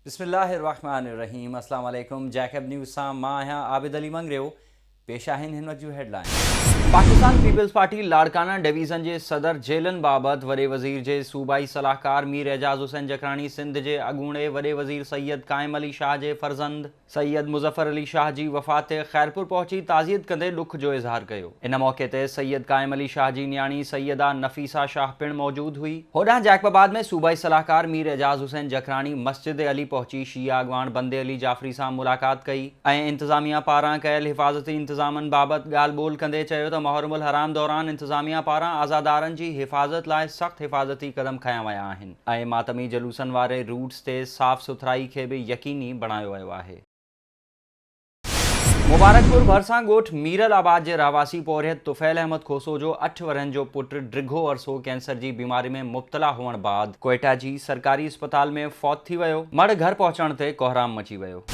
बिस्मिल्लाहिर्रहमानिर्रहीम। अस्सलाम वालेकुम। जैकब न्यूज़ सां मां आहियां आबिद अली मंगरियो। पेश आहिनि हिन वक़्त जूं हेडलाइन। पाकिस्तान पीपल्स पार्टी लाड़काना डिवीज़न के सदर जेलन बाबत वडे वज़ीर के सूबाई सलाहकार मीर एजाज हुसैन जखरानी, सिंध के अगूणे वडे वज़ीर सैयद कायम अली शाह के फर्जंद सैयद मुज़फ़र अली शाह की वफ़ात ते खैरपुर पहुंची ताज़ियत कंदे दुख जो इज़हार किया। इन मौके ते सैयद कायम अली शाह की न्याणी सैयदा नफ़ीसा शाह पिण मौजूद हुई। होॾां जैकबाबाद में सूबाई सलाहकार मीर एजाज हुसैन जखरानी मस्जिद अली पहुंची शिया अगवान बंदे अली जाफरी से मुलाकात कई ऐं इंतज़ामिया पारां कयल हिफ़ाज़ती इंतज़ामनि बाबत ॻाल्हि ॿोल कंदे चयो त मुहर्रमुल हराम दौरान इंतज़ामिया पारां आज़ादारनि की हिफ़ाज़त लाइ सख़्त हिफ़ाज़ती कदम खया विया आहिनि ऐं मातमी जलूसनि वारे रूट्स ते साफ़ सुथराई के भी यकीनी बणायो वियो आहे। मुबारकपुर भरसां ॻोठ मीरल आबाद के रहवासी पोरियत तुफ़ैल अहमद खोसो जो 8 वरनि जो पुट डिघो अरसो कैंसर की बीमारी में मुब्तला हुअण बाद कोयटा की सरकारी अस्पताल में फौत थी वियो। मड़ घर पहुंचण ते कोहराम मची वियो।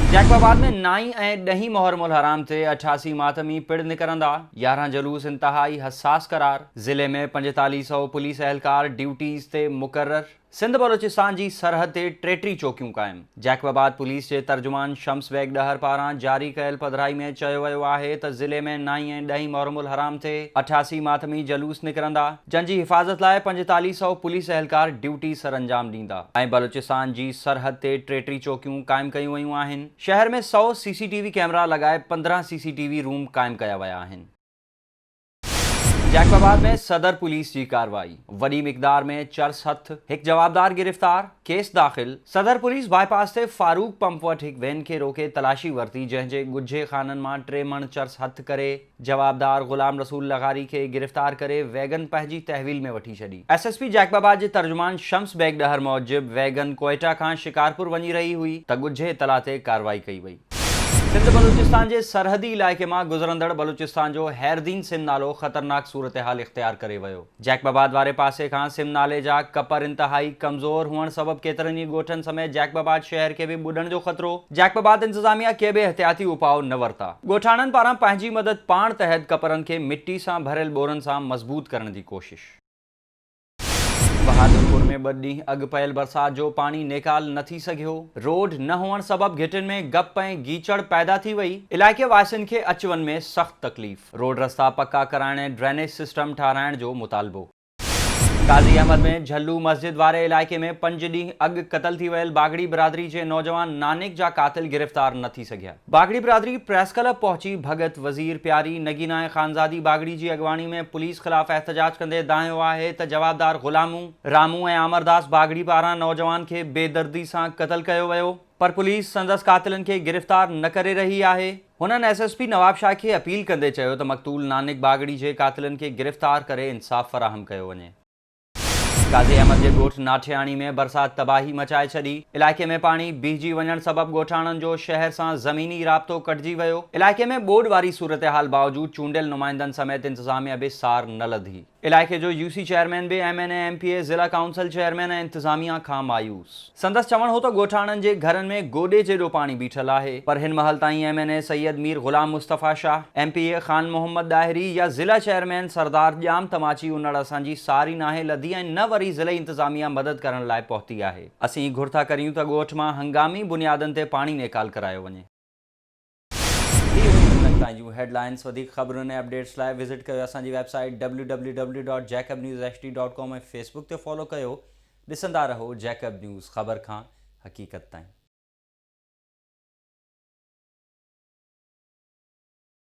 जैकबाबाद में 9 ऐं 10 मुहर्रमुल हराम ते 88 मातमी पिण निकरंदा। 11 जलूस इंतहाई हसास करार। ज़िले में 4500 पुलिस एहलकार ड्यूटीज़ ते मुकर्रर। सिंध बलोचिस्तान की सरहद ते 33 चौकियूं कायम। जैकबाबाद पुलिस के तर्जुमान शम्स बेग डहर पारां जारी कयल पधराई में चयो वियो आहे त ज़िले में 9 ऐं 10 मुहर्रमुल हराम ते 88 मातमी जलूस निकरंदा, जंहिंजी हिफ़ाज़त लाइ 4500 पुलिस एहलकार ड्यूटी सरअंजाम ॾींदा ऐं बलोचिस्तान की सरहद ते 33 चौकियूं कायम कयूं वयूं आहिनि। शहर में 100 CCTV कैमरा लगाए 15 CCTV रूम कायम कया विया आहिनि। जैकबाबाद में सदर पुलिस की कार्रवाई। वडी मिकदार में चर्स हथ, एक जवाबदार गिरफ्तार, केस दाखिल। सदर पुलिस बाईपास से फारूक पंप वट एक वैन के रोके तलाशी वरती, जंहिंजे गुझे खानन मां 3 मण चर्स हथ करे जवाबदार गुलाम रसूल लगारी के गिरफ्तार करे वैगन पंहिंजी तहवील में वठी छड़ी। SSP जैकबाबाद के तर्जुमान शम्स बेग डहर मूजिब वैगन कोयटा का शिकारपुर वही रही हुई त गुझे इतला ते कार्रवाई कई वई। सिंध बलूचिस्तान के सरहदी इलाके में गुजरंदड़ बलूचिस्तान जो हैरदीन सिम नालो खतरनाक सूरत हाल इख्तियार करे वियो। जैकबाबाद वारे पासे का सिम नाले जा कपर इंतहाई कमज़ोर हुअण सबब केतरनि ई ॻोठनि समेत जैकबाबाद शहर के भी ॿुॾण जो ख़तरो। जैकबाबाद इंतजामिया के भी एहतियाती उपाव न वरता। ॻोठाणनि पारां पंहिंजी मदद पाण तहत कपरनि के मिट्टी से भरियल बोरनि से मज़बूत करण की कोशिश। बहादुरपुर में 2 ॾींहं अॻु पयल बरसात जो पानी निकाल न थी सघियो। रोड न हुअण सबब घिटिन में गप ऐं गीचड़ पैदा थी वई। इलाइके वासियुनि खे अच वञ में सख्त तकलीफ़। रोड रस्ता पक्का कराइण ऐं ड्रेनेज सिस्टम ठाराइण जो मुतालबो। काजी अहमद में झल्लू मस्जिद वारे इलाके में 5 ॾींहं अॻु क़तल थी वियल बागड़ी बिरादरी के नौजवान नानिक जा कातिल गिरफ्तार न थी सघिया। बागड़ी बिरादरी प्रेस क्लब पहुंची भगत वज़ीर प्यारी नगीना ऐं खानजादी बागड़ी की अगवानी में पुलिस खिलाफ एहतजाज कंदे दायो आहे त जवाबदार गुलामू रामू ऐं अमरदास बागड़ी पारां नौजवान के बेदर्दी से कत्ल किया वियो, पर पुलिस संदस कातिलन के गिरफ्तार न करे रही आहे। हुननि SSP नवाब शाह के अपील कंदे चयो त मक़तूल नानिक बागड़ी के कातिलन के गिरफ्तार करे इंसाफ फराहम कयो वञे। काजी अहमद के ॻोठ नाठियाणी में बरसात तबाही मचाए छड़ी। इलाके में पानी बीहजी वञण सबब ॻोठाणनि जो शहर से ज़मीनी राब्तो कटिजी वियो। इलाके में ॿोॾ वारी सूरत हाल बावजूद चूंडियल नुमाइंदनि समेत इंतजामिया भी सार न लधी। इलाके जो UC चेयरमैन भी MNA MPA ज़िला काउंसिल चेयरमैन ऐं इंतजामिया खां मायूस। संदस चवण हो तो ॻोठाणनि जे घरनि में गोॾे जेॾो पानी बीठल आहे, पर हिन महल ताईं MNA सैयद मीर गुलाम मुस्तफ़ा शाह, MPA खान मोहम्मद दाहिरी या ज़िला चेयरमैन सरदार ॼाम तमाची उनड़ असांजी सारी नाहे लधी ऐं न वरी ज़िले इंतजामिया मदद करण लाइ पहुती आहे। असीं घुर था करियूं त ॻोठ मां हंगामी बुनियादनि ते पानी निकाल करायो वञे। हेडलाइंस वधिक ख़बरुनि ऐं अपडेट्स लाइ विज़िट कयो असांजी वेबसाइट www.jacobnewsht.com ऐं फेसबुक ते फॉलो कयो। ॾिसंदा रहो जैकब न्यूज़, ख़बर खां हक़ीक़त ताईं।